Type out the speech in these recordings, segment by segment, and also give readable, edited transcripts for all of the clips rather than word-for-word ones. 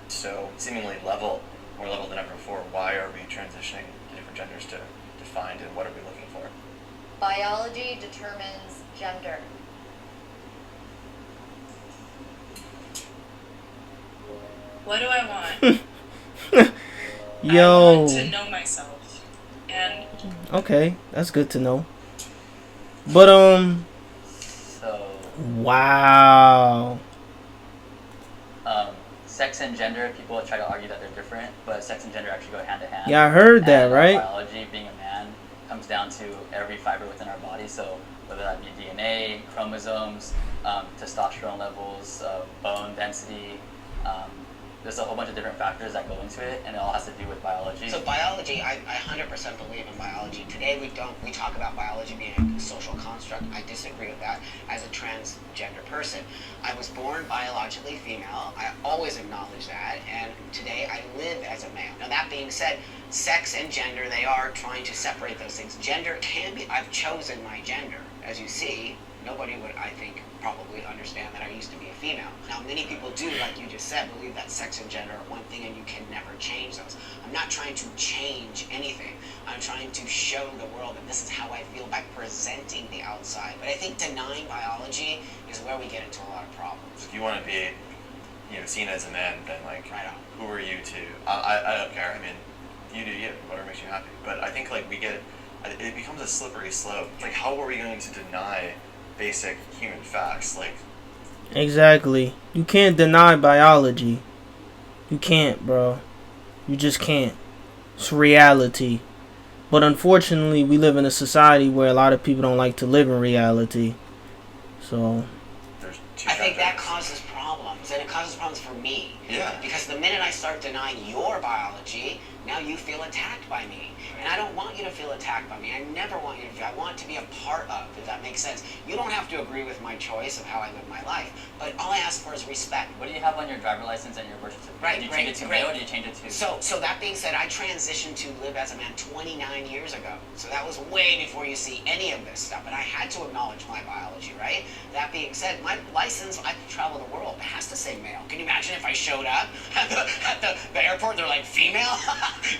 so seemingly more level than ever before. Why are we transitioning to different genders to find, and what are we looking for? Biology determines gender. What do I want? Yo. I want to know myself. And Okay, that's good to know. But So, wow. sex and gender, people try to argue that they're different, but sex and gender actually go hand to hand. Yeah, I heard that, And right? biology, being a man, comes down to every fiber within our body. So whether that be DNA, chromosomes, testosterone levels, bone density, there's a whole bunch of different factors that go into it, and it all has to do with biology. So biology, I 100% believe in biology. Today we talk about biology being a social construct. I disagree with that as a transgender person. I was born biologically female. I always acknowledge that, and today I live as a male. Now that being said, sex and gender, they are trying to separate those things. Gender can be, I've chosen my gender. As you see, nobody would, I think, probably understand that I used to be a female. Now, many people do, like you just said, believe that sex and gender are one thing and you can never change those. I'm not trying to change anything. I'm trying to show the world that this is how I feel by presenting the outside. But I think denying biology is where we get into a lot of problems. If you want to be, seen as a man, then Right on. who are you to? I don't care. I mean, you do you. Whatever makes you happy. But I think it becomes a slippery slope. Like, how are we going to deny basic human facts? Like, Exactly. You can't deny biology. You can't, bro. You just can't. It's reality. But unfortunately, we live in a society where a lot of people don't like to live in reality. So, there's two I think that genders. causes problems, and it causes problems for me. Yeah. Because the minute I start denying your biology, now you feel attacked by me. And I don't want you to feel attacked by me. I never want you to feel. I want to be a part of, if that makes sense. You don't have to agree with my choice of how I live my life, but all I ask for is respect. What do you have on your driver license and your birth certificate? Right, Did you great, change it to great. male or did you change it to? So that being said, I transitioned to live as a man 29 years ago. So that was way before you see any of this stuff. And I had to acknowledge my biology, right? That being said, my license, I can travel the world. It has to say male. Can you imagine if I showed up at the airport, they're like, female?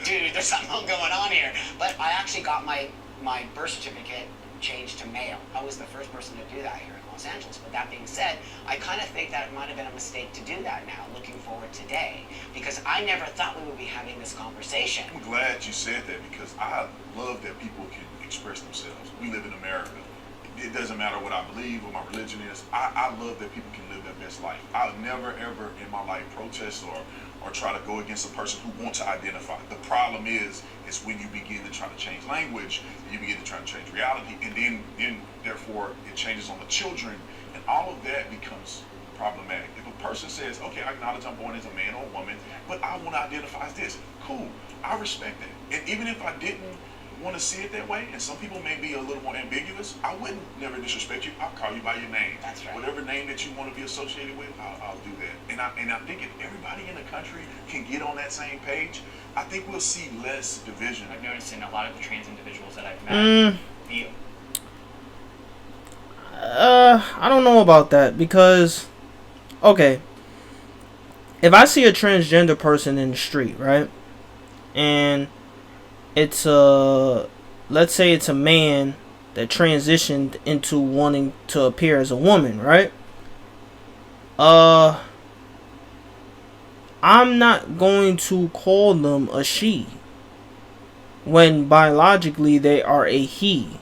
Dude, there's something going on here. But I actually got my birth certificate changed to male. I was the first person to do that here in Los Angeles. But that being said, I kind of think that it might have been a mistake to do that now, looking forward today, because I never thought we would be having this conversation. I'm glad you said that because I love that people can express themselves. We live in America. It doesn't matter what I believe, what my religion is. I love that people can live their best life. I'll never, ever in my life protest or try to go against a person who wants to identify. The problem is when you begin to try to change language, you begin to try to change reality, and then therefore it changes on the children, and all of that becomes problematic. If a person says, okay, I acknowledge I'm born as a man or a woman, but I want to identify as this, cool, I respect that. And even if I didn't want to see it that way, and some people may be a little more ambiguous, I wouldn't never disrespect you. I'll call you by your name. That's right. Whatever name that you want to be associated with, I'll do that. And I think if everybody in the country can get on that same page, I think we'll see less division. I've noticed in a lot of the trans individuals that I've met, I don't know about that because, okay, if I see a transgender person in the street, right, and it's let's say it's a man that transitioned into wanting to appear as a woman, right? I'm not going to call them a she when biologically they are a he.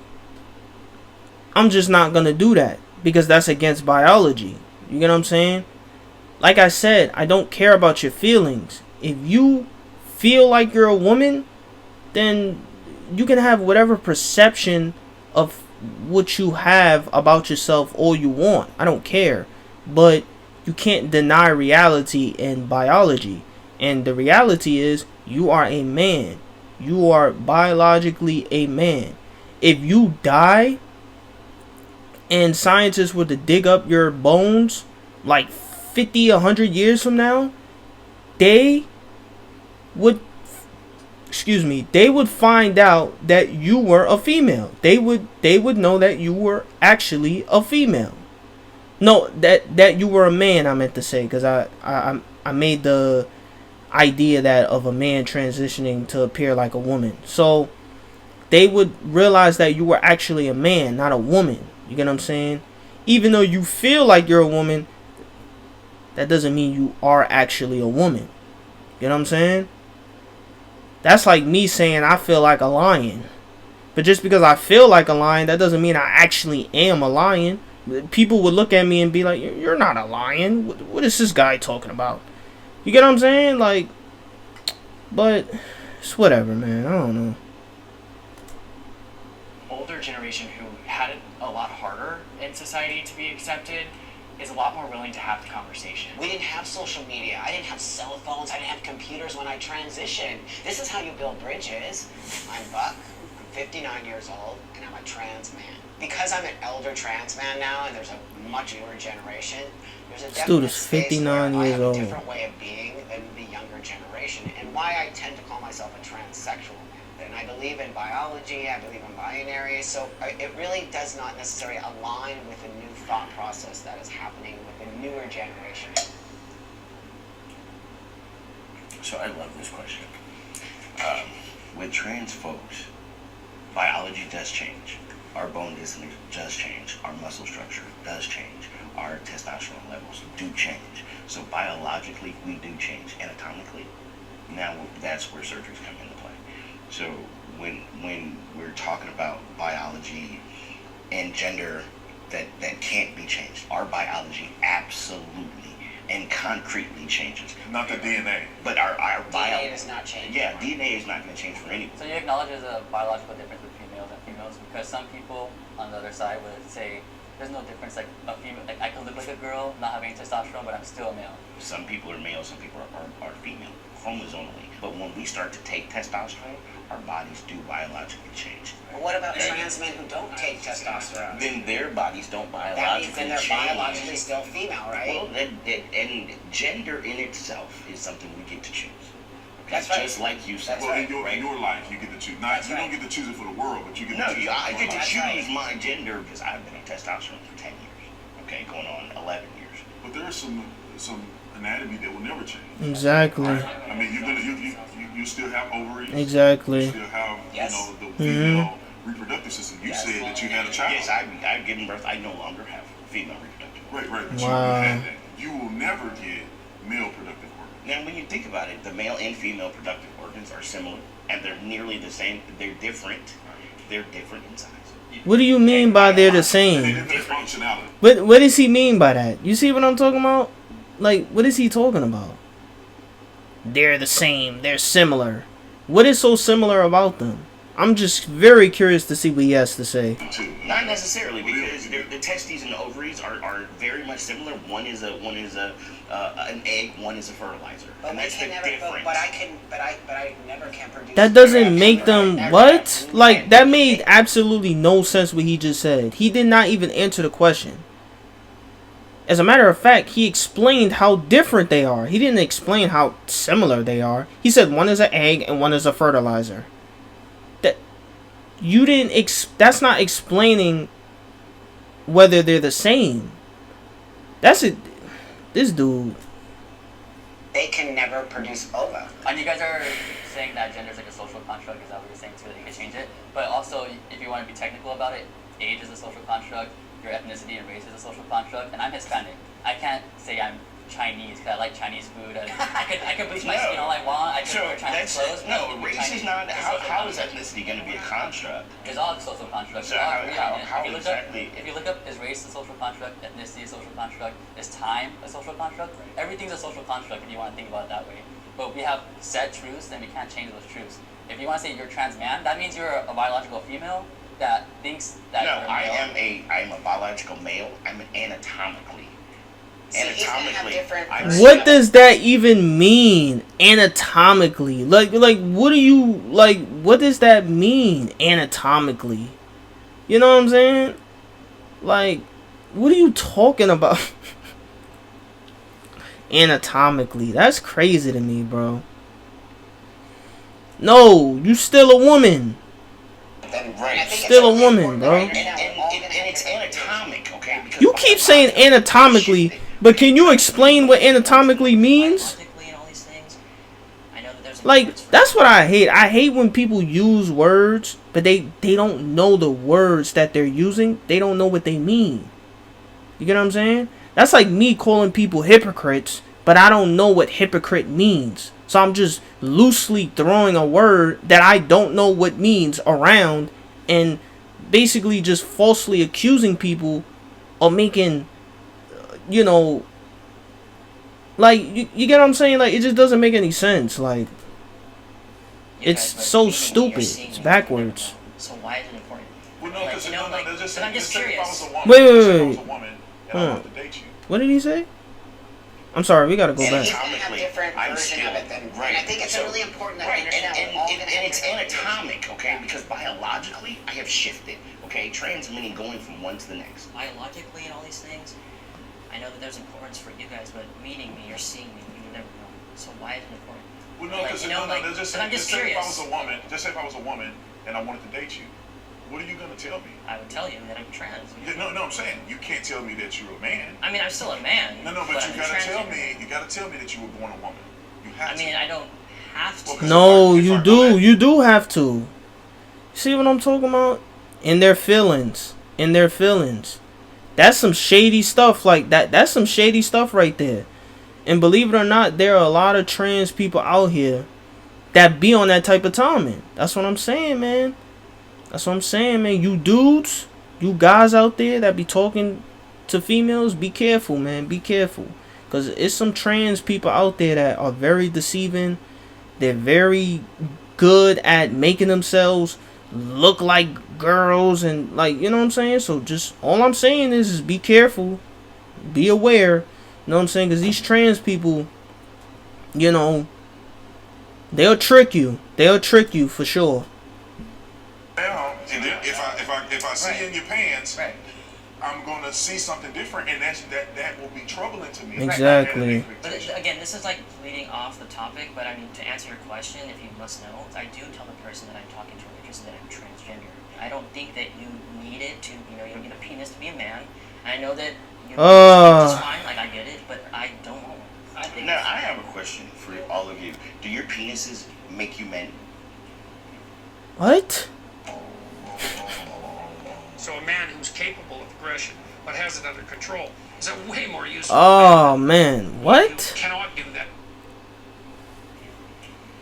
I'm just not gonna do that because that's against biology. You get what I'm saying? Like I said, I don't care about your feelings. If you feel like you're a woman, then you can have whatever perception of what you have about yourself all you want. I don't care. But you can't deny reality and biology. And the reality is you are a man. You are biologically a man. If you die and scientists were to dig up your bones like 50, 100 years from now, they would find out that you were a female. They would know that you were actually a female. No, that you were a man, I meant to say, because I made the idea that of a man transitioning to appear like a woman. So they would realize that you were actually a man, not a woman. You get what I'm saying? Even though you feel like you're a woman, that doesn't mean you are actually a woman. You know what I'm saying? That's like me saying I feel like a lion. But just because I feel like a lion, that doesn't mean I actually am a lion. People would look at me and be like, you're not a lion. What is this guy talking about? You get what I'm saying? Like, but it's whatever, man. I don't know. Older generation who had it a lot harder in society to be accepted is a lot more willing to have the conversation. We didn't have social media. I didn't have cell phones. I didn't have computers when I transitioned. This is how you build bridges. I'm Buck. I'm 59 years old, and I'm a trans man. Because I'm an elder trans man now, and there's a much newer generation, there's a This dude definite is space 59 where I years have a old. different way of being than the younger generation, and why I tend to call myself a transsexual man. And I believe in biology, I believe in binary, so it really does not necessarily align with the new thought process that is happening with the newer generation. So I love this question. With trans folks, biology does change. Our bone density does change. Our muscle structure does change. Our testosterone levels do change. So biologically, we do change. Anatomically, now that's where surgeries come into play. So when we're talking about biology and gender that can't be changed, our biology absolutely and concretely changes. Not the DNA. But our DNA does not change. Yeah, DNA is not going to change for anyone. So you acknowledge there's a biological difference between males and females, because some people on the other side would say there's no difference. Like a female, like I can look like a girl, not having testosterone, but I'm still a male. Some people are male, some people are female, chromosomally. But when we start to take testosterone, our bodies do biologically change. But what about trans men who don't take testosterone? Then their bodies don't That means biologically then they're change. biologically still female, right? Well, and gender in itself is something we get to choose. Okay? That's right. Just like you said. That's Well, right. in your life, you get to choose. Not, That's you right. don't get to choose it for the world, but you get No, to choose it I for get to life. choose my gender because I've been on testosterone for 10 years. Okay, going on 11 years. But there's some anatomy that will never change. Exactly. I mean, you still have ovaries. You Exactly. still have, Yes. the female reproductive system. You Yes. said that you had a child. Yes, I've given birth. I no longer have female reproductive. Right. But Wow. you had that. You will never get male productive organs. Now, when you think about it, the male and female productive organs are similar, and they're nearly the same. They're different. They're different in size. What do you mean by they're the They same? have different functionality. What does he mean by that? You see what I'm talking about? Like, what is he talking about? They're the same. They're similar. What is so similar about them? I'm just very curious to see what he has to say. Not necessarily, because the testes and the ovaries are very much similar. One is an egg. One is a fertilizer, But and we that's the can never. difference. But I never can produce. That doesn't make erection, them right? what? Like, that made absolutely no sense what he just said. He did not even answer the question. As a matter of fact, he explained how different they are. He didn't explain how similar they are. He said one is an egg and one is a fertilizer. You didn't that's not explaining whether they're the same. That's it. This dude. They can never produce ova. And you guys are saying that gender is like a social construct. Is that what you're saying too? That you can change it. But also, if you want to be technical about it, age is a social construct. Your ethnicity and race is a social construct. And I'm Hispanic. I can't say I'm Chinese because I like Chinese food. And I could bleach my skin all I want. I could So wear Chinese clothes. but no, I'm race Chinese. is not. It's a How social is construct. ethnicity going to be a construct? It's all a social construct. So It's all how- three. how- And how if you look exactly- Up, if you look up, is race a social construct? Ethnicity a social construct? Is time a social construct? Everything's a social construct if you want to think about it that way. But we have set truths, then we can't change those truths. If you want to say you're a trans man, that means you're a biological female that thinks that No, you're a male. I am a biological male. I'm anatomically. See, he's gonna have different What does that even mean? Anatomically. Like what do you what does that mean anatomically? You know what I'm saying? Like, what are you talking about? Anatomically. That's crazy to me, bro. No, you still a woman. Right. Still a woman, bro. And it's anatomic, okay? Because You keep saying anatomically, but can you explain what anatomically means? Biologically and all these things, Like, that's what I hate. I hate when people use words, but they don't know the words that they're using. They don't know what they mean. You get what I'm saying? That's like me calling people hypocrites, but I don't know what hypocrite means. So I'm just loosely throwing a word that I don't know what means around and basically just falsely accusing people of making, you know, like, you get what I'm saying? Like, it just doesn't make any sense. Like, it's so stupid. It's backwards. So why is it important? Well, no, Like, because you know, like, just but I'm just say if I curious. was a woman, Wait, just say if I was wait. a woman and I wanted to date you. What did he say? I'm sorry, we gotta go And back. he's going to have a different I'm version still- of it than, right. and I think it's So- really important that Right, we understand we're all going to have and it's different anatomic, okay? Because biologically, I have shifted, okay? Trans meaning going from one to the next. Biologically and all these things, I know that there's importance for you guys, but meeting me, you're seeing me, you never know. So why is it important? Well, no, Like, because you know, like, just but I'm just say if I was curious. a woman, just say if I was a woman and I wanted to date you, what are you gonna tell me? I would tell you that I'm trans. Yeah, no, I'm saying you can't tell me that you're a man. I mean, I'm still a man. No, but I'm you a gotta tell transgender. me. You gotta tell me that you were born a woman. You have I to. mean, I don't have to. Well, 'cause No, if I you know do. that- You do have to. See what I'm talking about? In their feelings. In their feelings. That's some shady stuff like that. That's some shady stuff right there. And believe it or not, there are a lot of trans people out here that be on that type of timing. That's what I'm saying, man. That's what I'm saying, man. You dudes, you guys out there that be talking to females, be careful, man. Be careful. Because it's some trans people out there that are very deceiving. They're very good at making themselves look like girls and, like, you know what I'm saying? So just, all I'm saying is be careful. Be aware. You know what I'm saying? Because these trans people, you know, they'll trick you. They'll trick you for sure. Now, and then if I see Right. in your pants, Right. I'm gonna see something different, and that will be troubling to me. Exactly. But again, this is like leading off the topic, but I mean, to answer your question, if you must know, I do tell the person that I'm talking to or interested that I'm transgender. I don't think that you need it to, you know, you don't need a penis to be a man. I know that you it's fine, like I get it, but I don't want one. I think Now, I have a question for all of you. Do your penises make you men? What? So a man who's capable of aggression but has it under control is a way more useful. Oh, man. What? You cannot do that.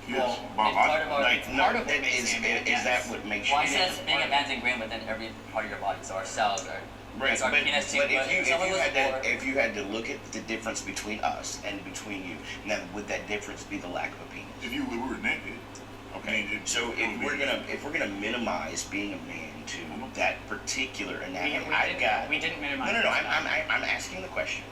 Yes, Well, it's part of our- Like, no, part of what that makes is you a man, is that yes. what makes Well, you it says being a man's ingrained within every part of your body, so our cells are. Right, it's our but penis too, if you some of us are more- if you had to look at the difference between us and between you, now would that difference be the lack of a penis? If we were naked, Okay, so if we're gonna minimize being a man to that particular anatomy, We didn't minimize. No. it. I'm asking the question.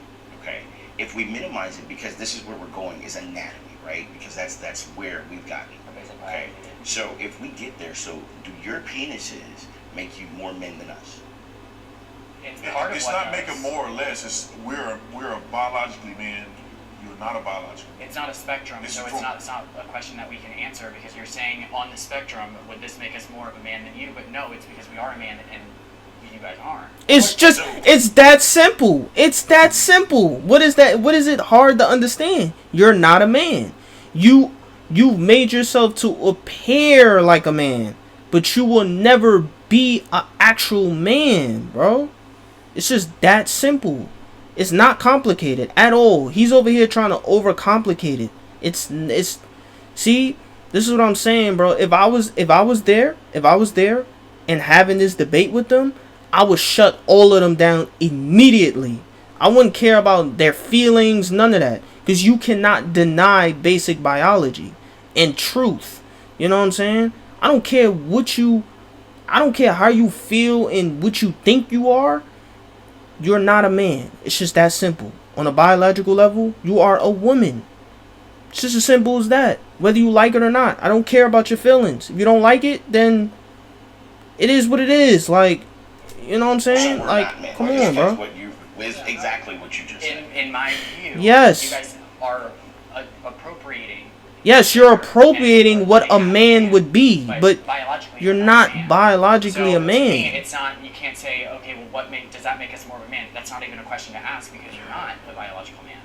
Okay, if we minimize it, because this is where we're going, is anatomy, right? Because that's where we've gotten. Okay, so if we get there, so do your penises make you more men than us? It's part of it's what not does. making more or less. It's we're a biologically man. You're not a biological. It's not a spectrum, It's so true. it's not a question that we can answer because you're saying on the spectrum, would this make us more of a man than you? But no, it's because we are a man and you guys aren't. It's just, it's that simple. It's that simple. What is that? What is it hard to understand? You're not a man. You've made yourself to appear like a man, but you will never be an actual man, bro. It's just that simple. It's not complicated at all. He's over here trying to overcomplicate it. It's see, this is what I'm saying, bro. If I was there and having this debate with them, I would shut all of them down immediately. I wouldn't care about their feelings, none of that. Because you cannot deny basic biology and truth. You know what I'm saying? I don't care how you feel and what you think you are. You're not a man. It's just that simple. On a biological level, you are a woman. It's just as simple as that. Whether you like it or not. I don't care about your feelings. If you don't like it, then it is what it is. Like, you know what I'm saying? So we're Like, not men. come Well, on, that's bro. is exactly what you just said. In my view, Yes. you guys are appropriating. Yes, you're appropriating what a man would be, but biologically, you're a not man. biologically So, a to me, man. it's not. You can't say, okay, well, does that make us more of a man? That's not even a question to ask because you're not a biological man.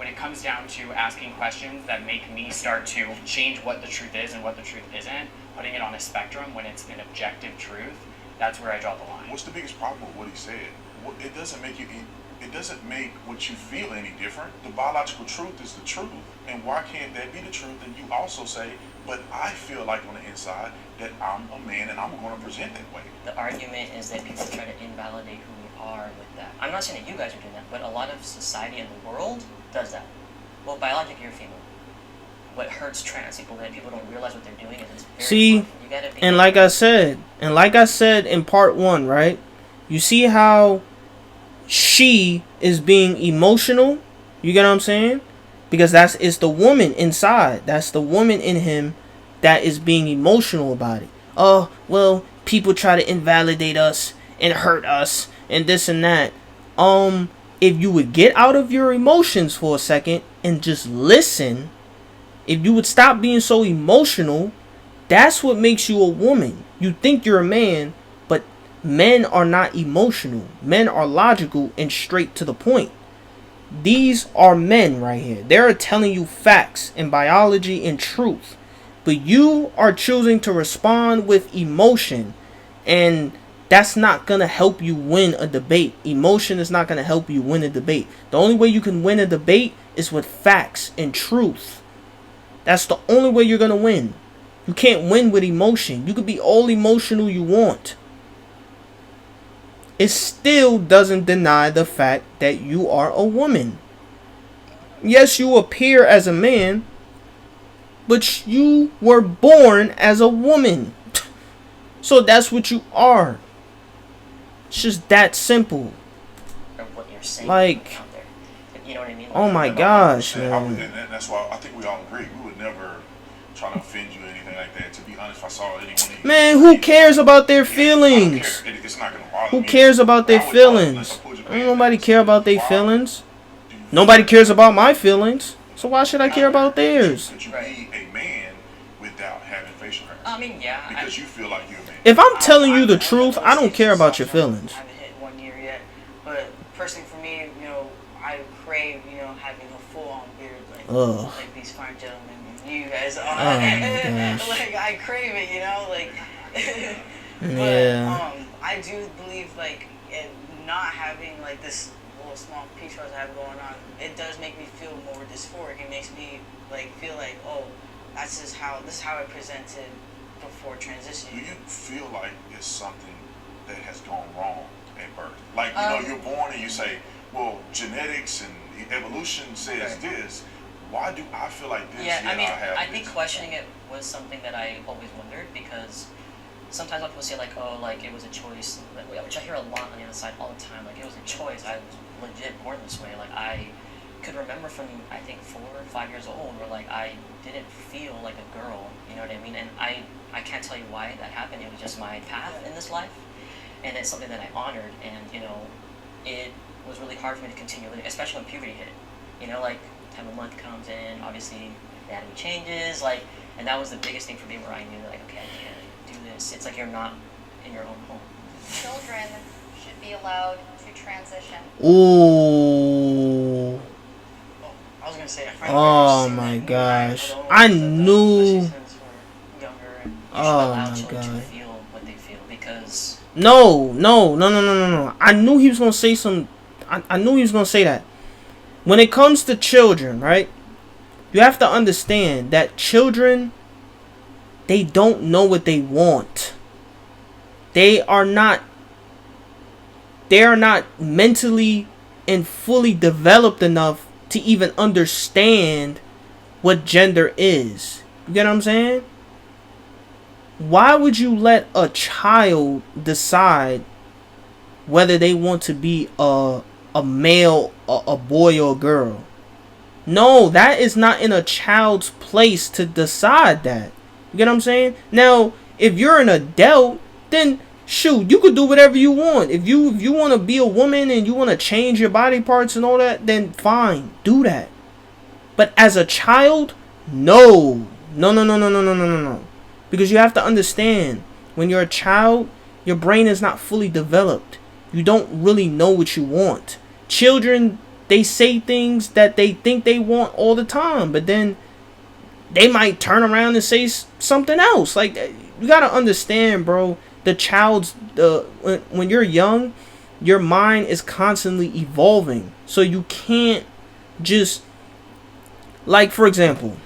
when it comes down to asking questions that make me start to change what the truth is and what the truth isn't, putting it on a spectrum when it's an objective truth, that's where I draw the line. What's the biggest problem with what he said? It doesn't make it doesn't make what you feel any different. The biological truth is the truth. And why can't that be the truth? And you also say, but I feel like on the inside that I'm a man and I'm going to present that way. The argument is that people try to invalidate who we are with that. I'm not saying that you guys are doing that, but a lot of society in the world does that. Well, biologically, you're female. What hurts trans people that people don't realize what they're doing is it's very See, important. You gotta be and like I said in part 1, right? You see how she is being emotional? You get what I'm saying? Because it's the woman inside. That's the woman in him that is being emotional about it. Oh, well, people try to invalidate us and hurt us and this and that. If you would get out of your emotions for a second and just listen, if you would stop being so emotional, that's what makes you a woman. You think you're a man, but men are not emotional. Men are logical and straight to the point. These are men right here. They're telling you facts and biology and truth. But you are choosing to respond with emotion. And that's not going to help you win a debate. Emotion is not going to help you win a debate. The only way you can win a debate is with facts and truth. That's the only way you're going to win. You can't win with emotion. You could be all emotional you want. It still doesn't deny the fact that you are a woman. Yes, you appear as a man, but you were born as a woman. So that's what you are. It's just that simple. or what you're saying Like, out there. You know what I mean? oh my gosh, man. And that's why I think we all agree. We would never try to offend you or anything like that. To be honest, if I saw anyone of you, Man, who cares about their feelings? It's not gonna bother Who me. cares about their I would tell them, feelings? unless I pulled your Ain't pants nobody down. care about their Why feelings. do you Nobody feel cares about my feelings. So why should I care about theirs? Could you Right. be a man without having facial hair? I mean, yeah. Because you feel like you're a man. If I'm telling you the truth, I don't care about your feelings. I haven't hit 1 year yet, but personally for me, I crave, having a full-on beard, Ugh. like these fine gentlemen, you guys are. Oh my gosh. Like I crave it, like. Yeah. But I do believe it not having this little small piece I have going on, it does make me feel more dysphoric. It makes me feel like, oh, this is how I presented before Do transitioning. you feel like it's something that has gone wrong at birth? Like, you're born and you say, well, genetics and evolution says this. Why do I feel like this? Yeah, yet I mean, have I think this? questioning it was something that I always wondered because sometimes people say it was a choice, which I hear a lot on the other side all the time. It was a choice. I was legit born this way. I could remember from I think 4 or 5 years old where I didn't feel like a girl. You know what I mean? And I can't tell you why that happened. It was just my path in this life, and it's something that I honored. And it was really hard for me to continue living, especially when puberty hit. Time of month comes in, obviously anatomy changes, and that was the biggest thing for me where I knew okay, I can't do this. It's like you're not in your own home. Children should be allowed to transition. Ooh. I was gonna say, I find Oh it my interesting that gosh. you I guys don't knew. especially since we're younger and You should Oh allow my children to God. feel what they feel because No. I knew he was gonna say some. I knew he was gonna say that. When it comes to children, right? You have to understand that children, they don't know what they want. They are not mentally and fully developed enough to even understand what gender is. You get what I'm saying? Why would you let a child decide whether they want to be a male, a boy or a girl? No, that is not in a child's place to decide that. You get what I'm saying? Now, if you're an adult, then shoot, you could do whatever you want. If you want to be a woman and you want to change your body parts and all that, then fine, do that. But as a child, no. Because you have to understand, when you're a child, your brain is not fully developed. You don't really know what you want. Children, they say things that they think they want all the time, but then they might turn around and say something else. Like, you gotta understand, bro. The child's when you're young, your mind is constantly evolving. So you can't just, like, for example,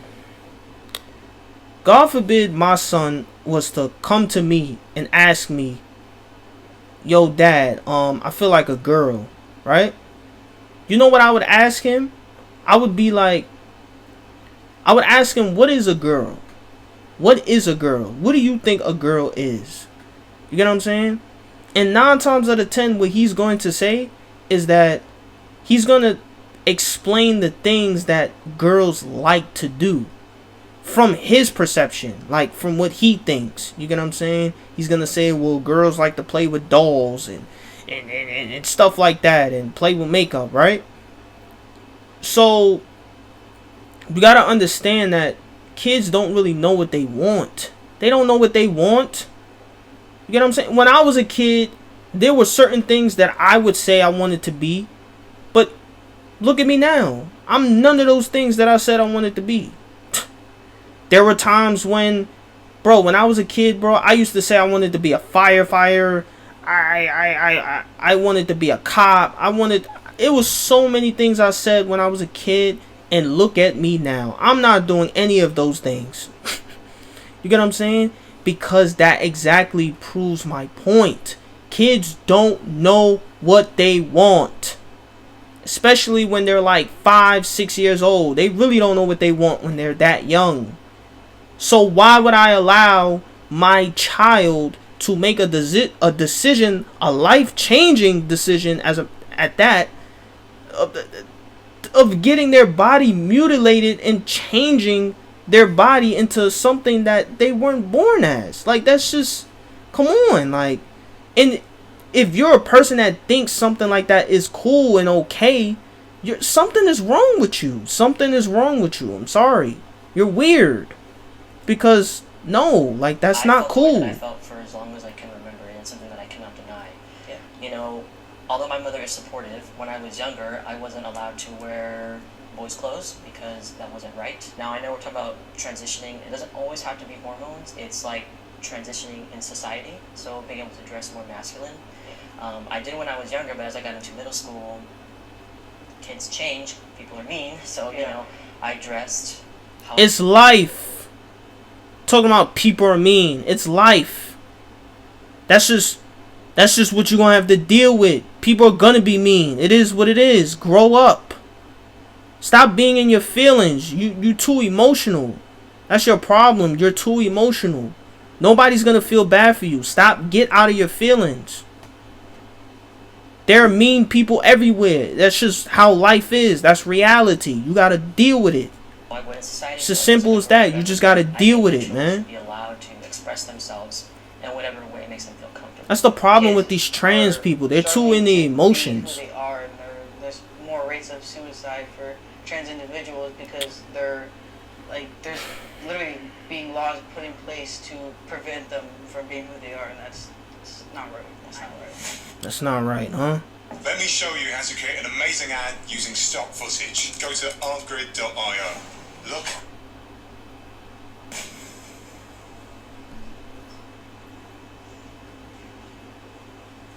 God forbid my son was to come to me and ask me, "Yo, Dad, I feel like a girl," right? You know what I would ask him? I would ask him, what is a girl? What is a girl? What do you think a girl is? You get what I'm saying? And 9 times out of 10, what he's going to say is that he's going to explain the things that girls like to do from his perception, like from what he thinks. You get what I'm saying? He's going to say, well, girls like to play with dolls and stuff like that and play with makeup, right? So you got to understand that kids don't really know what they want. They don't know what they want. You get what I'm saying? When I was a kid, there were certain things that I would say I wanted to be. But look at me now. I'm none of those things that I said I wanted to be. There were times when, bro, when I was a kid, bro, I used to say I wanted to be a firefighter. I wanted to be a cop. It was so many things I said when I was a kid. And look at me now. I'm not doing any of those things. You get what I'm saying? Because that exactly proves my point. Kids don't know what they want. Especially when they're like 5, 6 years old. They really don't know what they want when they're that young. So why would I allow my child to make a decision, a life-changing decision at that, of getting their body mutilated and changing their body into something that they weren't born as? Like, that's just, come on. Like, and if you're a person that thinks something like that is cool and okay, something is wrong with you. Something is wrong with you. I'm sorry. You're weird. Because, no, like, that's not cool. I felt for as long as I can remember, and it's something that I cannot deny. Yeah. You know, although my mother is supportive, when I was younger, I wasn't allowed to wear boys' clothes because that wasn't right. Now, I know we're talking about transitioning. It doesn't always have to be hormones. It's like transitioning in society, so being able to dress more masculine. I did when I was younger, but as I got into middle school, kids change, people are mean, so, you know, I dressed how... It's life. Talking about people are mean. It's life. That's just what you're gonna have to deal with. People are gonna be mean. It is what it is. Grow up. Stop being in your feelings. You too emotional. That's your problem. You're too emotional. Nobody's gonna feel bad for you. Get out of your feelings. There are mean people everywhere. That's just how life is. That's reality. You gotta deal with it. It's as simple as that. You just gotta deal with it, man. Be allowed to express themselves in whatever way makes them feel comfortable. That's the problem with these trans people. They're too in the emotions. They are, and there's more rates of suicide for trans individuals because they're like, there's literally being laws put in place to prevent them from being who they are, and that's not right. That's not right. That's not right, huh? Let me show you how to create an amazing ad using stock footage. Go to artgrid.io. Look.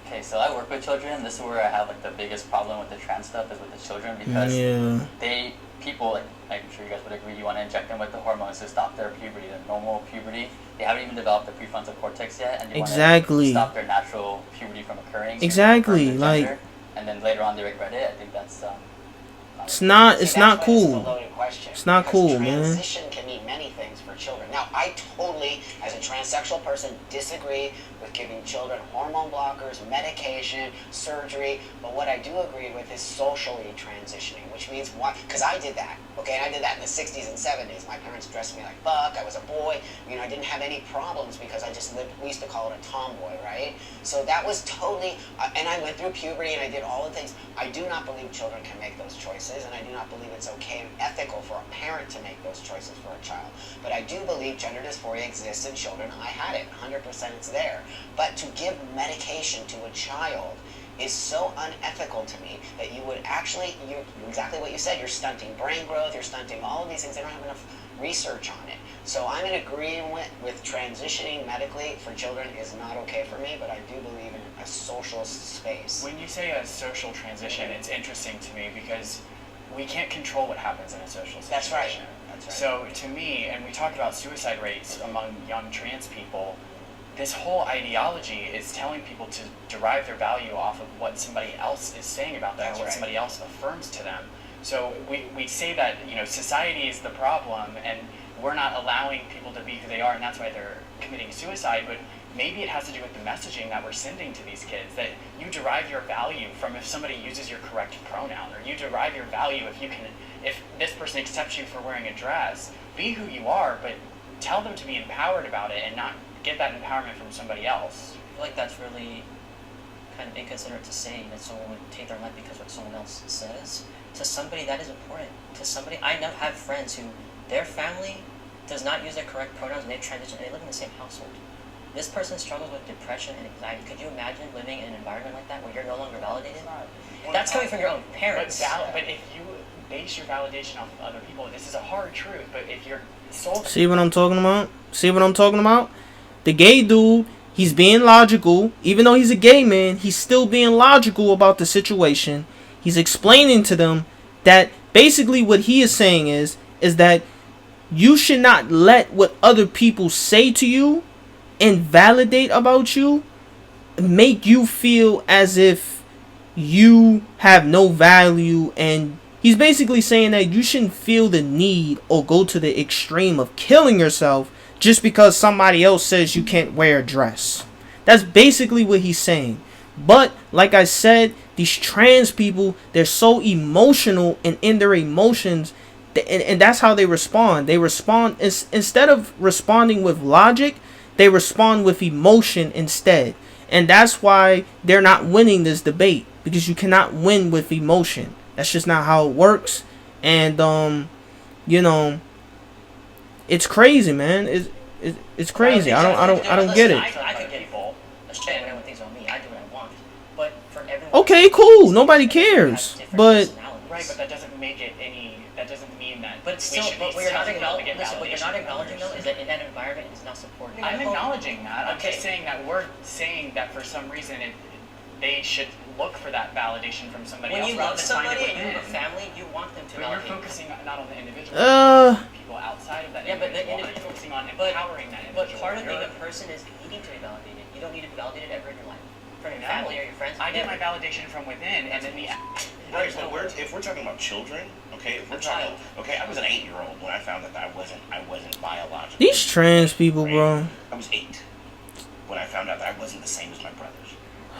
Okay, so I work with children. This is where I have like the biggest problem with the trans stuff is with the children because people, like, I'm sure you guys would agree, you want to inject them with the hormones to stop their puberty, the normal puberty. They haven't even developed the prefrontal cortex yet, and you want to stop their natural puberty from occurring. Exactly, like, and then later on they regret it. I think that's it's not cool. It's not cool, man. Transition can mean many things for children. Now, I totally, as a transsexual person, disagree with giving children hormone blockers, medication, surgery, but what I do agree with is socially transitioning, which means why? Because I did that, okay, and I did that in the 60s and 70s. My parents dressed me like fuck, I was a boy, you know, I didn't have any problems because I just lived, we used to call it a tomboy, right? So that was totally, and I went through puberty and I did all the things. I do not believe children can make those choices, and I do not believe it's okay and ethical for a parent to make those choices for a child. But I do believe gender dysphoria exists in children. I had it, 100% it's there. But to give medication to a child is so unethical to me that you would actually, you're exactly what you said, you're stunting brain growth, you're stunting all of these things. They don't have enough research on it. So I'm in agreement with transitioning medically for children is not okay for me, but I do believe in a social space. When you say a social transition, it's interesting to me because we can't control what happens in a social situation. That's right. That's right. So to me, and we talk about suicide rates among young trans people, this whole ideology is telling people to derive their value off of what somebody else is saying about them, or what somebody else affirms to them. So we say that, you know, society is the problem and we're not allowing people to be who they are, and that's why they're committing suicide, but maybe it has to do with the messaging that we're sending to these kids, that you derive your value from if somebody uses your correct pronoun, or you derive your value if this person accepts you for wearing a dress. Be who you are, but tell them to be empowered about it and not get that empowerment from somebody else. I feel like that's really kind of inconsiderate to say that someone would take their life because of what someone else says. To somebody, that is important. To somebody, I know have friends who their family does not use their correct pronouns and they transition and they live in the same household. This person struggles with depression and anxiety. Could you imagine living in an environment like that where you're no longer validated? That's coming from your own parents. But if you base your validation off of other people, this is a hard truth, but if you're See what I'm talking about? See what I'm talking about? The gay dude, he's being logical. Even though he's a gay man, he's still being logical about the situation. He's explaining to them that basically what he is saying is that you should not let what other people say to you and validate about you make you feel as if you have no value. And he's basically saying that you shouldn't feel the need or go to the extreme of killing yourself just because somebody else says you can't wear a dress. That's basically what he's saying. But like I said, these trans people, they're so emotional and in their emotions, and that's how they respond. They respond instead of responding with logic, they respond with emotion instead. And that's why they're not winning this debate, because you cannot win with emotion. That's just not how it works. And you know, it's crazy, man. It's crazy. I don't get it. I could get ashamed when everyone thinks about me. I do what I want. But for everyone, Okay, cool. Nobody cares. But right, but that doesn't make it any. That doesn't mean that. But still, what what you're not acknowledging though is that in that environment is not supported. I'm acknowledging that. I'm just saying that we're saying that for some reason they should look for that validation from somebody else. When you love somebody and you have a family, you want them to But validate. you're focusing not on the individual, but people outside of that Yeah, but the individual. You're focusing on empowering that individual. But part of being a person is needing to be validated. You don't need to be validated ever in your life. From your No. family or your friends. I get my validation from within, and then the. Right, but if we're talking about children, okay, if we're talking, okay, I was an 8-year-old when I found that I wasn't biological. these trans people, bro. I was 8 when I found out that I wasn't the same as my brothers.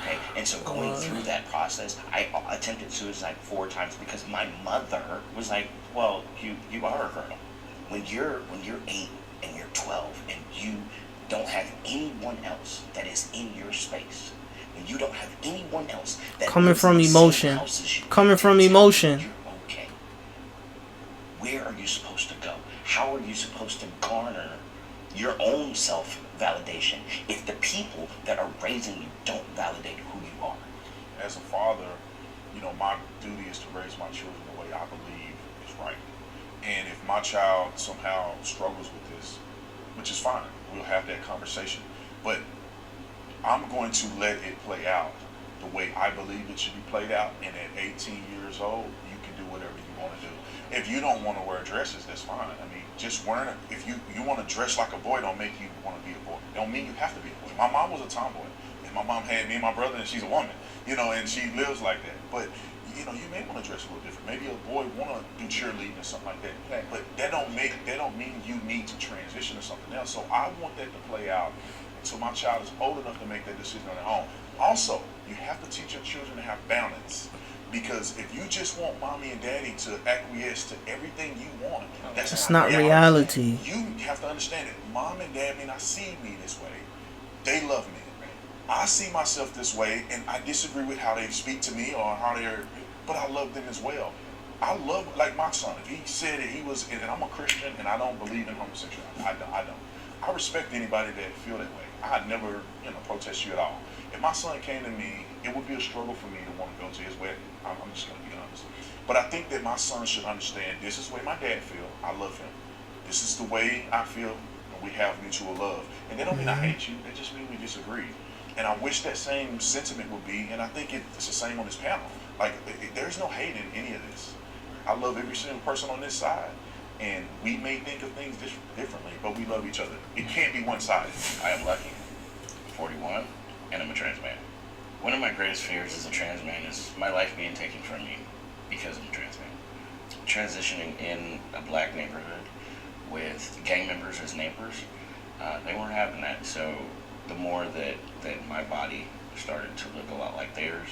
Okay, and so going through that process, I attempted suicide 4 times because my mother was like, "Well, you are a girl. When you're 8 and you're 12 and you don't have anyone else that is in your space." You don't have anyone else that Coming from emotion. Coming from emotion. You're okay. Where are you supposed to go? How are you supposed to garner your own self-validation if the people that are raising you don't validate who you are? As a father, you know, my duty is to raise my children the way I believe is right. And if my child somehow struggles with this, which is fine, we'll have that conversation. But I'm going to let it play out the way I believe it should be played out. And at 18 years old, you can do whatever you want to do. If you don't want to wear dresses, that's fine. I mean, just wearing it. If you want to dress like a boy, don't make you want to be a boy. Don't mean you have to be a boy. My mom was a tomboy, and my mom had me and my brother, and she's a woman, you know, and she lives like that. But you know, you may want to dress a little different. Maybe a boy want to do cheerleading or something like that. Right. But that don't mean you need to transition to something else. So I want that to play out until my child is old enough to make that decision on their own. Also, you have to teach your children to have balance. Because if you just want mommy and daddy to acquiesce to everything you want, that's not reality. You have to understand it. Mom and dad may not see me this way. They love me. I see myself this way, and I disagree with how they speak to me or how they're, but I love them as well. I love, like my son, if he said that he was, and I'm a Christian and I don't believe in homosexuality, I don't. I respect anybody that feel that way. I'd never, protest you at all. If my son came to me it would be a struggle for me to want to go to his wedding. I'm just going to be honest. But I think that my son should understand this is the way my dad feel. I love him. This is the way I feel. And we have mutual love. And that don't mean I hate you. That just means we disagree. And I wish that same sentiment would be, and I think it's the same on this panel. Like, there's no hate in any of this. I love every single person on this side. And we may think of things differently, but we love each other. It can't be one-sided. I am lucky. 41, and I'm a trans man. One of my greatest fears as a trans man is my life being taken from me because I'm a trans man. Transitioning in a black neighborhood with gang members as neighbors, they weren't having that. So the more that my body started to look a lot like theirs,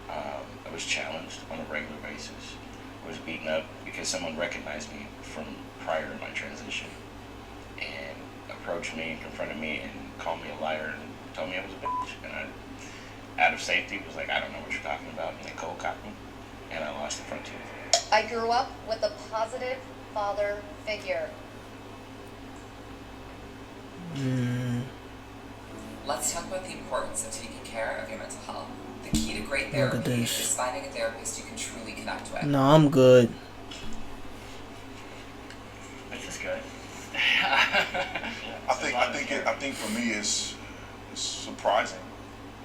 I was challenged on a regular basis. I was beaten up because someone recognized me from prior to my transition and approached me, confronted me, and called me a liar and told me I was a bitch. And I, out of safety, was like, I don't know what you're talking about, and they cold cocked me, and I lost the front tooth. I grew up with a positive father figure. Let's talk about the importance of taking care of your mental health. The key to great therapy is finding a therapist you can truly connect with. No, I'm good. This is good. I think for me it's surprising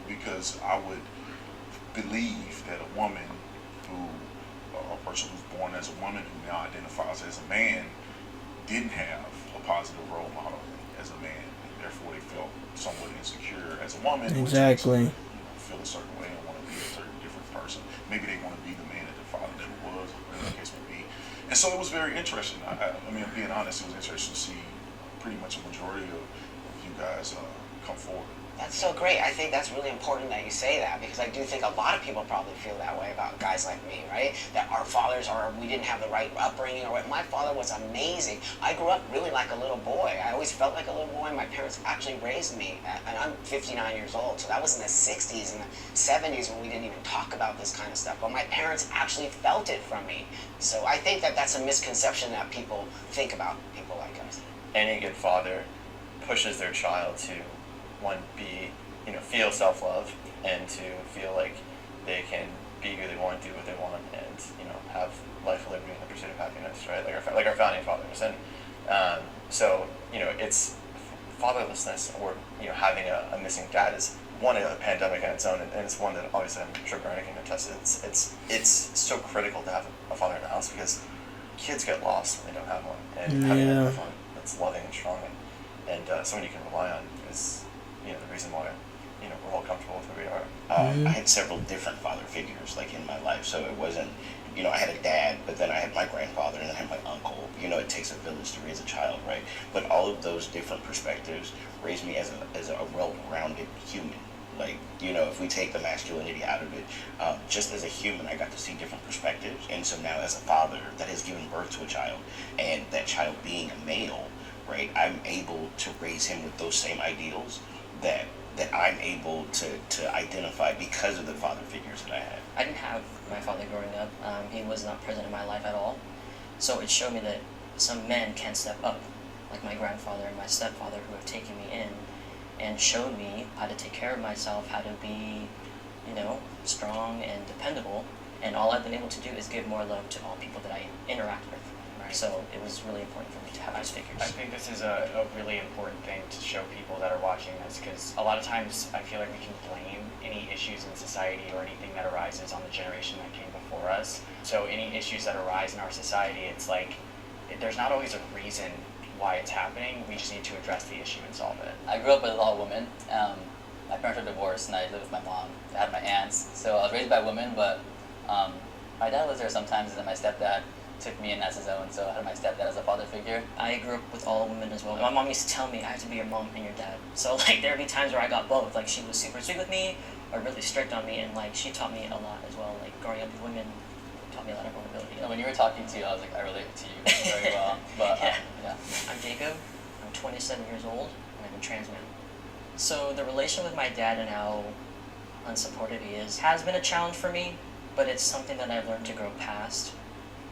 because I would believe that a woman a person who's born as a woman who now identifies as a man didn't have a positive role model as a man, and therefore they felt somewhat insecure as a woman. Exactly. Which makes them, feel a certain way and want to be a certain different person. Maybe they want to be the man that their father never was, or whatever the case may be. And so it was very interesting. I mean, being honest, it was interesting to see pretty much a majority of you guys come forward. That's so great. I think that's really important that you say that because I do think a lot of people probably feel that way about guys like me, right? That our fathers we didn't have the right upbringing or what. My father was amazing. I grew up really like a little boy. I always felt like a little boy. My parents actually raised me, and I'm 59 years old, so that was in the 60s and the 70s when we didn't even talk about this kind of stuff. But my parents actually felt it from me. So I think that that's a misconception that people think about people like us. Any good father pushes their child to feel self-love and to feel like they can be who they want, do what they want, and have life, liberty, and the pursuit of happiness, right? Like our founding fathers, and so it's fatherlessness or having a missing dad is one a pandemic on its own, and it's one that obviously I'm sure Brianna can attest to. It's so critical to have a father in the house because kids get lost when they don't have one, and having a father that's loving and strong and someone you can rely on is the reason why we're all comfortable with who we are. I had several different father figures like in my life, so it wasn't I had a dad, but then I had my grandfather and then I had my uncle. It takes a village to raise a child, right? But all of those different perspectives raised me as a well-rounded human. Like, if we take the masculinity out of it, just as a human, I got to see different perspectives. And so now as a father that has given birth to a child, and that child being a male, right, I'm able to raise him with those same ideals that I'm able to identify because of the father figures that I had. I didn't have my father growing up. He was not present in my life at all. So it showed me that some men can step up, like my grandfather and my stepfather who have taken me in and showed me how to take care of myself, how to be, strong and dependable. And all I've been able to do is give more love to all people that I interact with. Right. So it was really important for me to have those figures. I think this is a really important thing to show people that are watching this because a lot of times I feel like we can blame any issues in society or anything that arises on the generation that came before us. So any issues that arise in our society, it's like there's not always a reason why it's happening. We just need to address the issue and solve it. I grew up with all women. My parents were divorced and I lived with my mom. I had my aunts. So I was raised by women, but my dad was there sometimes and then my stepdad took me in as his own, so I had my stepdad as a father figure. I grew up with all women as well. My mom used to tell me I have to be your mom and your dad. So there'd be times where I got both. Like she was super sweet with me or really strict on me, and she taught me a lot as well. Like growing up with women taught me a lot of vulnerability. And when you were talking to you, I was like, I relate to you very well. But yeah. I'm Jacob. I'm 27 years old, and I'm a trans man. So the relation with my dad and how unsupportive he is has been a challenge for me, but it's something that I've learned to grow past.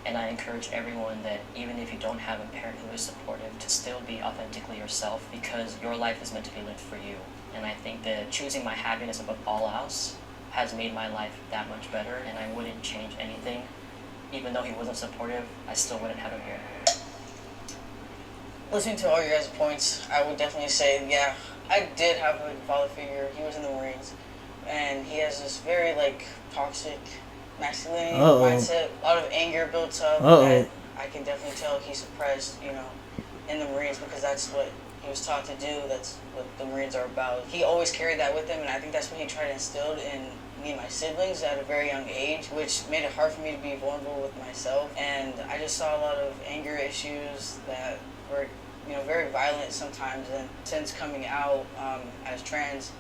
And I encourage everyone that even if you don't have a parent who is supportive, to still be authentically yourself because your life is meant to be lived for you. And I think that choosing my happiness above all else has made my life that much better, and I wouldn't change anything. Even though he wasn't supportive, I still wouldn't have him here. Listening to all your guys' points, I would definitely say, yeah, I did have a father figure. He was in the Marines, and he has this very like toxic masculinity mindset. A lot of anger built up that I can definitely tell he suppressed, you know, in the Marines, because that's what he was taught to do. That's what the Marines are about. He always carried that with him, and I think that's what he tried to instill in me and my siblings at a very young age, which made it hard for me to be vulnerable with myself. And I just saw a lot of anger issues that were, you know, very violent sometimes. And since coming out as trans,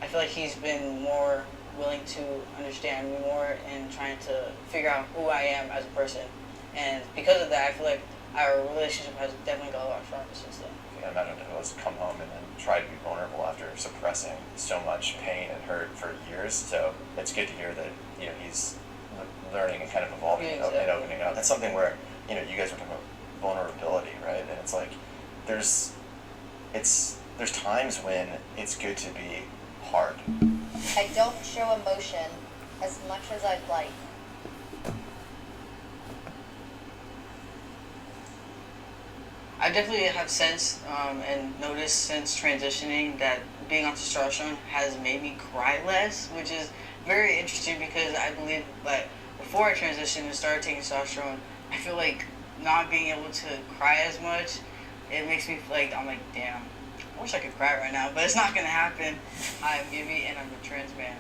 I feel like he's been more willing to understand me more and trying to figure out who I am as a person. And because of that, I feel like our relationship has definitely got a lot stronger since then. I imagine to us come home and then try to be vulnerable after suppressing so much pain and hurt for years. So it's good to hear that, you know, he's learning and kind of evolving and opening up. That's something where, you know, you guys were talking about vulnerability, right? And it's like there's times when it's good to be hard. I don't show emotion as much as I'd like. I definitely have sensed and noticed since transitioning that being on testosterone has made me cry less, which is very interesting because I believe that before I transitioned and started taking testosterone, I feel like not being able to cry as much, it makes me feel like, I'm like, damn, I wish I could cry right now, but it's not going to happen. I'm Gibby and I'm a trans man.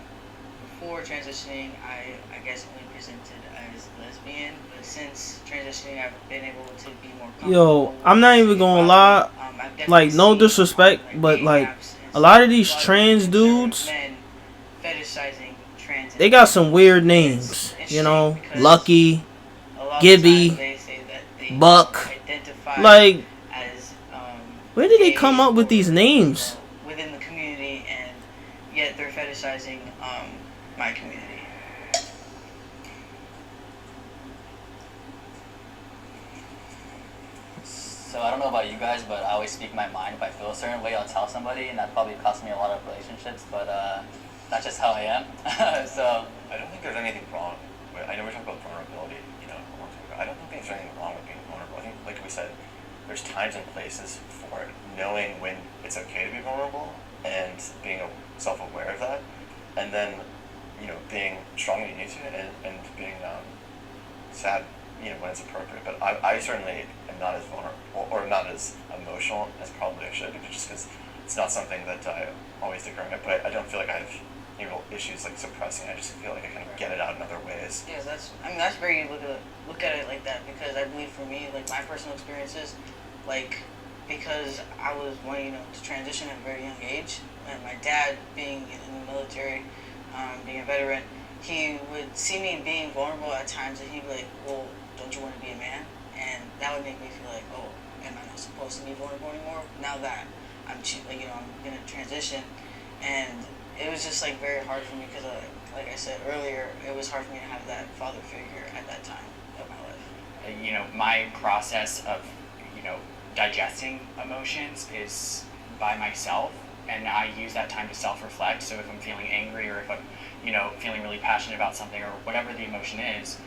Before transitioning, I guess only presented as lesbian, but since transitioning, I've been able to be more comfortable. Yo, I'm not even gonna lie, like, no disrespect, but like a lot of these trans dudes, they got some weird names, you know, Lucky, Gibby, Buck. Like, where did they come up with these names? Within the community, and yet they're fetishizing my community. So I don't know about you guys, but I always speak my mind. If I feel a certain way, I'll tell somebody, and that probably cost me a lot of relationships, but that's just how I am. So I don't think there's anything wrong with, I know we're talking about vulnerability, you know, a long time ago. I don't think there's anything wrong with being vulnerable. I think, like we said, there's times and places for it. Knowing when it's okay to be vulnerable and being self-aware of that, and then, you know, being strong when you need to, and being sad, you know, when it's appropriate. But I certainly am not as vulnerable or not as emotional as probably I should, just because it's not something that I always do growing up. But I don't feel like I have any real issues like suppressing. I just feel like I kind of get it out in other ways. Yeah, that's very look at it like that, because I believe for me, like my personal experiences, like because I was wanting, you know, to transition at a very young age, and my dad being in the military, being a veteran, he would see me being vulnerable at times, and he'd be like, well, don't you want to be a man? And that would make me feel like, oh, am I not supposed to be vulnerable anymore? Now that I'm, you know, I'm going to transition. And it was just like very hard for me because, like I said earlier, it was hard for me to have that father figure at that time of my life. You know, my process of, you know, digesting emotions is by myself, and I use that time to self-reflect. So if I'm feeling angry, or if I'm, you know, feeling really passionate about something, or whatever the emotion is,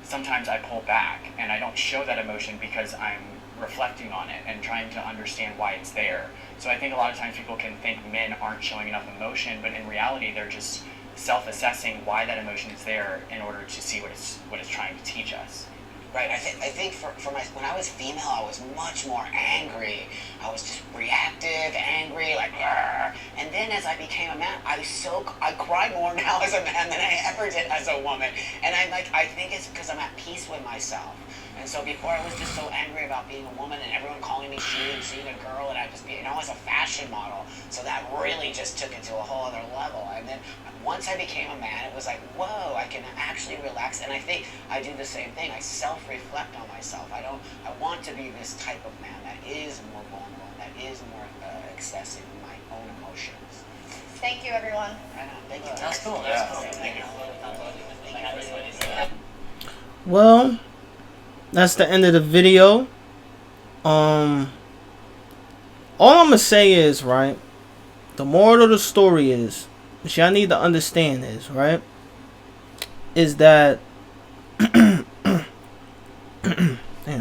sometimes I pull back and I don't show that emotion because I'm reflecting on it and trying to understand why it's there. So I think a lot of times people can think men aren't showing enough emotion, but in reality they're just self-assessing why that emotion is there in order to see what it's trying to teach us. Right, I think for when I was female, I was much more angry. I was just reactive, angry, like, "Arr." And then as I became a man, I cry more now as a man than I ever did as a woman. And I think it's because I'm at peace with myself. And so before I was just so angry about being a woman and everyone calling me she and seeing a girl, and I just be, you know, as a fashion model. So that really just took it to a whole other level. And then once I became a man, it was like, whoa, I can actually relax. And I think I do the same thing. I self-reflect on myself. I want to be this type of man that is more vulnerable, that is more accessing my own emotions. Thank you, everyone. I know. Thank you. that's cool. Yeah. That's cool. Thank you. Well, that's the end of the video. All I'm gonna say is, right, the moral of the story is what y'all need to understand is, right, is that damn,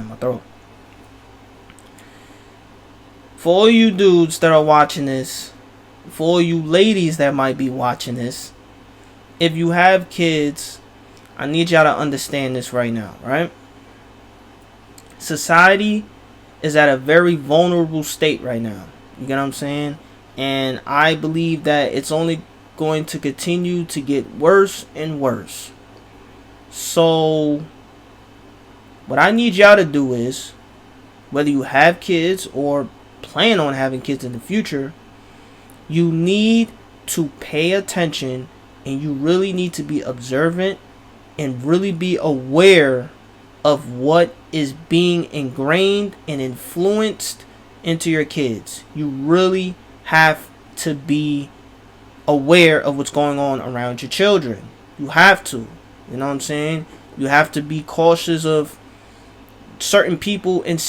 my throat. For all you dudes that are watching this, for all you ladies that might be watching this, if you have kids, I need y'all to understand this right now, right? Society is at a very vulnerable state right now. You get what I'm saying? And I believe that it's only going to continue to get worse and worse. So what I need y'all to do is, whether you have kids or plan on having kids in the future, you need to pay attention, and you really need to be observant and really be aware of what is being ingrained and influenced into your kids. You really have to be aware of what's going on around your children. You have to. You know what I'm saying? You have to be cautious of certain people and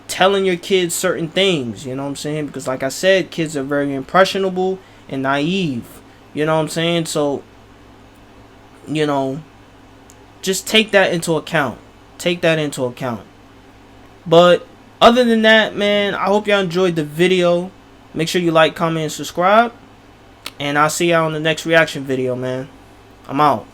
telling your kids certain things. You know what I'm saying? Because like I said, kids are very impressionable and naive. You know what I'm saying? So, you know, just take that into account. Take that into account. But other than that, man, I hope y'all enjoyed the video. Make sure you like, comment, and subscribe. And I'll see y'all in the next reaction video, man. I'm out.